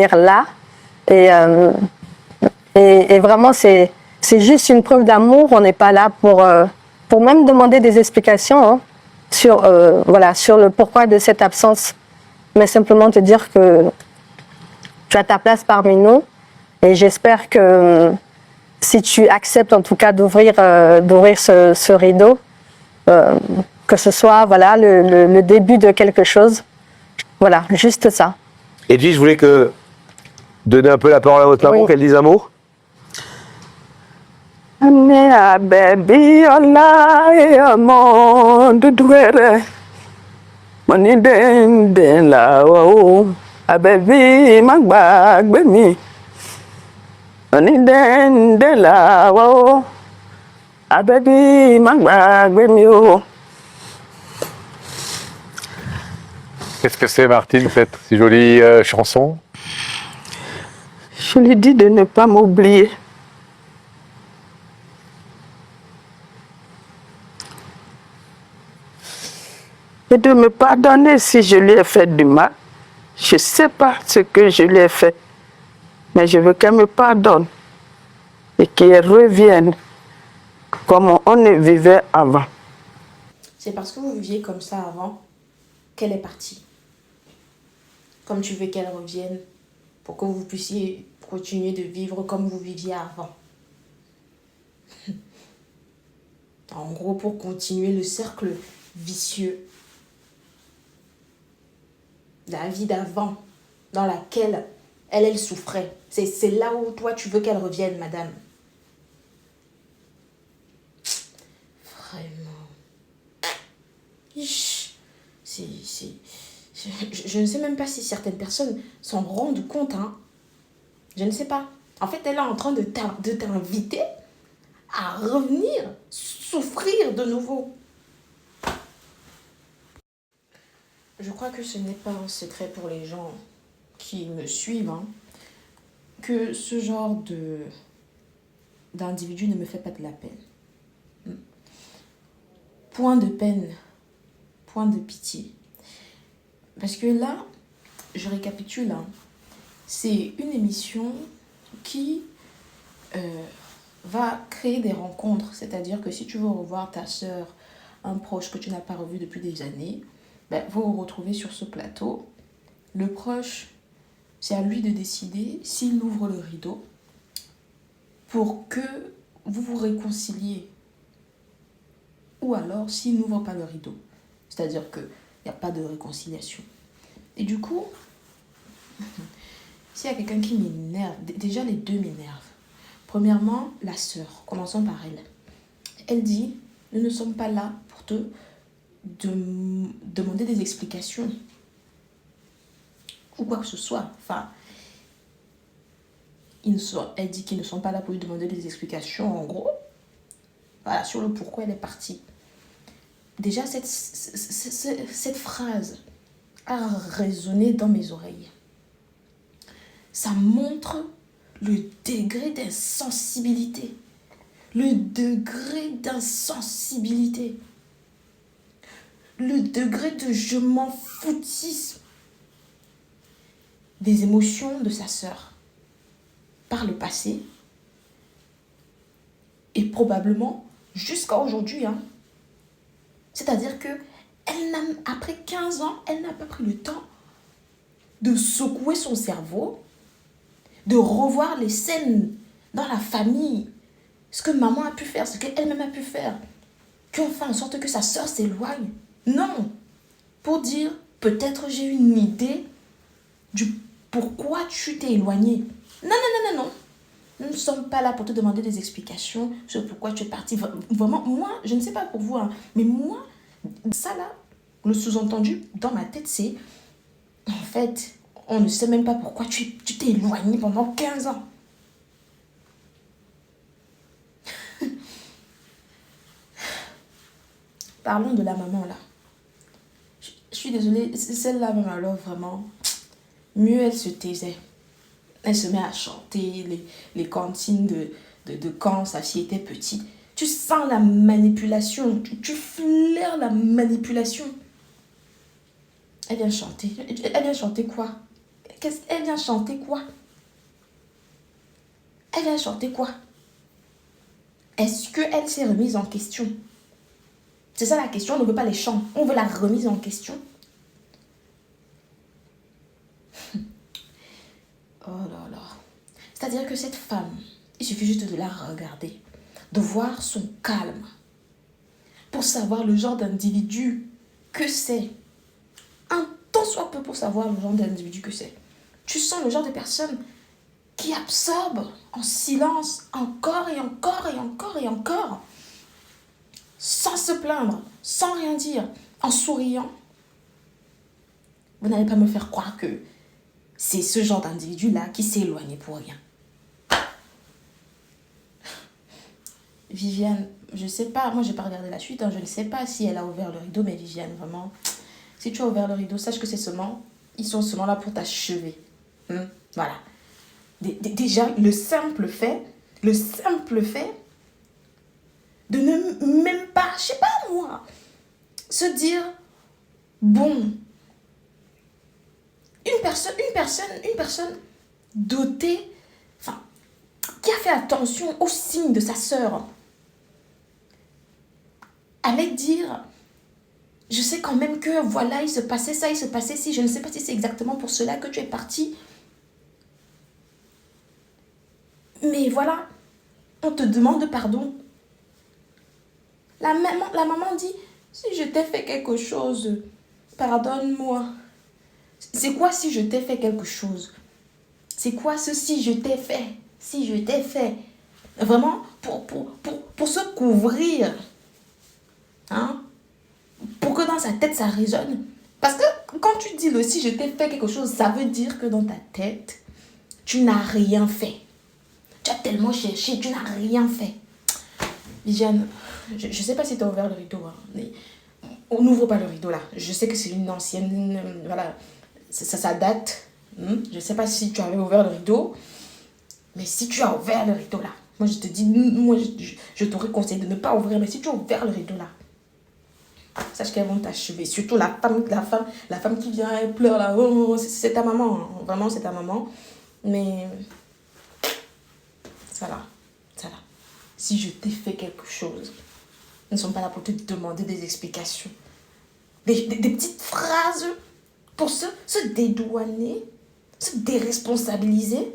venir là. Et vraiment, c'est juste une preuve d'amour. On n'est pas là pour même demander des explications hein, sur le pourquoi de cette absence. Mais simplement te dire que tu as ta place parmi nous. Et j'espère que si tu acceptes en tout cas d'ouvrir ce rideau, que ce soit voilà, le début de quelque chose. Voilà, juste ça. Edwige, je voulais donner un peu la parole à votre maman, qu'elle dise un mot. Baby, Allah et amon de douere. Moni den la o. Baby, magba gbemi. Moni den la o. Baby, magba gbemi o. Qu'est-ce que c'est, Martine, cette si jolie chanson? Je lui dis de ne pas m'oublier. Et de me pardonner si je lui ai fait du mal. Je ne sais pas ce que je lui ai fait, mais je veux qu'elle me pardonne et qu'elle revienne comme on vivait avant. C'est parce que vous viviez comme ça avant qu'elle est partie. Comme tu veux qu'elle revienne pour que vous puissiez continuer de vivre comme vous viviez avant. En gros, pour continuer le cercle vicieux. La vie d'avant, dans laquelle elle souffrait. C'est là où toi, tu veux qu'elle revienne, madame. Vraiment. Je ne sais même pas si certaines personnes s'en rendent compte. Hein. Je ne sais pas. En fait, elle est en train de t'inviter à revenir souffrir de nouveau. Je crois que ce n'est pas un secret pour les gens qui me suivent, hein, que ce genre d'individu ne me fait pas de la peine. Point de peine, point de pitié. Parce que là, je récapitule, hein, c'est une émission qui va créer des rencontres. C'est-à-dire que si tu veux revoir ta sœur, un proche que tu n'as pas revu depuis des années, ben, vous vous retrouvez sur ce plateau. Le proche, c'est à lui de décider s'il ouvre le rideau pour que vous vous réconciliez. Ou alors s'il n'ouvre pas le rideau. C'est-à-dire qu'il n'y a pas de réconciliation. Et du coup, s'il y a quelqu'un qui m'énerve, déjà les deux m'énervent. Premièrement, la sœur, commençons par elle. Elle dit, nous ne sommes pas là pour te demander des explications ou quoi que ce soit. Enfin, elle dit qu'ils ne sont pas là pour lui demander des explications, en gros. Voilà, sur le pourquoi elle est partie. Déjà, cette phrase a résonné dans mes oreilles. Ça montre le degré d'insensibilité. Le degré d'insensibilité. Le degré de je m'en foutisme des émotions de sa sœur par le passé et probablement jusqu'à aujourd'hui. Hein. C'est-à-dire que après 15 ans, elle n'a pas pris le temps de secouer son cerveau, de revoir les scènes dans la famille, ce que maman a pu faire, ce qu'elle-même a pu faire, qui ont fait en sorte que sa sœur s'éloigne. Non, pour dire, peut-être j'ai une idée du pourquoi tu t'es éloignée. Non. Nous ne sommes pas là pour te demander des explications sur pourquoi tu es partie. Vraiment, moi, je ne sais pas pour vous, hein, mais moi, ça là, le sous-entendu dans ma tête, c'est, en fait, on ne sait même pas pourquoi tu t'es éloignée pendant 15 ans. Parlons de la maman là. Je suis désolée, celle-là, même alors vraiment, mieux elle se taisait. Elle se met à chanter les cantines de quand sa fille était petite. Tu sens la manipulation, tu flaires la manipulation. Elle vient chanter. Elle vient chanter quoi? Elle vient chanter quoi? Elle vient chanter quoi? Est-ce qu'elle s'est remise en question? C'est ça la question, on ne veut pas les chants, on veut la remise en question. Oh là là. C'est-à-dire que cette femme, il suffit juste de la regarder, de voir son calme, pour savoir le genre d'individu que c'est. Un tant soit peu pour savoir le genre d'individu que c'est. Tu sens le genre de personne qui absorbe en silence encore et encore et encore et encore, sans se plaindre, sans rien dire, en souriant. Vous n'allez pas me faire croire que c'est ce genre d'individu-là qui s'est éloigné pour rien. Viviane, je sais pas, moi j'ai pas regardé la suite, hein, je ne sais pas si elle a ouvert le rideau, mais Viviane, vraiment, si tu as ouvert le rideau, sache que c'est seulement, ils sont seulement là pour t'achever. Voilà. Déjà, le simple fait de ne même pas, je sais pas moi, se dire, bon, une personne dotée, enfin, qui a fait attention aux signes de sa sœur, allait dire, je sais quand même que voilà, il se passait ça, il se passait ci, je ne sais pas si c'est exactement pour cela que tu es parti. Mais voilà, on te demande pardon. La maman dit, si je t'ai fait quelque chose, pardonne-moi. C'est quoi si je t'ai fait quelque chose? C'est quoi ce si je t'ai fait? Si je t'ai fait? Vraiment, pour se couvrir. Hein? Pour que dans sa tête, ça résonne. Parce que quand tu dis le si je t'ai fait quelque chose, ça veut dire que dans ta tête, tu n'as rien fait. Tu as tellement cherché, tu n'as rien fait. Viviane, je ne sais pas si tu as ouvert le rideau. Hein, mais on n'ouvre pas le rideau là. Je sais que c'est une ancienne... voilà, ça date. Je ne sais pas si tu avais ouvert le rideau. Mais si tu as ouvert le rideau là, moi je te dis, moi je t'aurais conseillé de ne pas ouvrir. Mais si tu as ouvert le rideau là, sache qu'elles vont t'achever. Surtout la femme qui vient, elle pleure là. Oh, c'est ta maman. Hein. Vraiment, c'est ta maman. Mais... ça là. Si je t'ai fait quelque chose, ils ne sont pas là pour te demander des explications. Des petites phrases pour se dédouaner, se déresponsabiliser.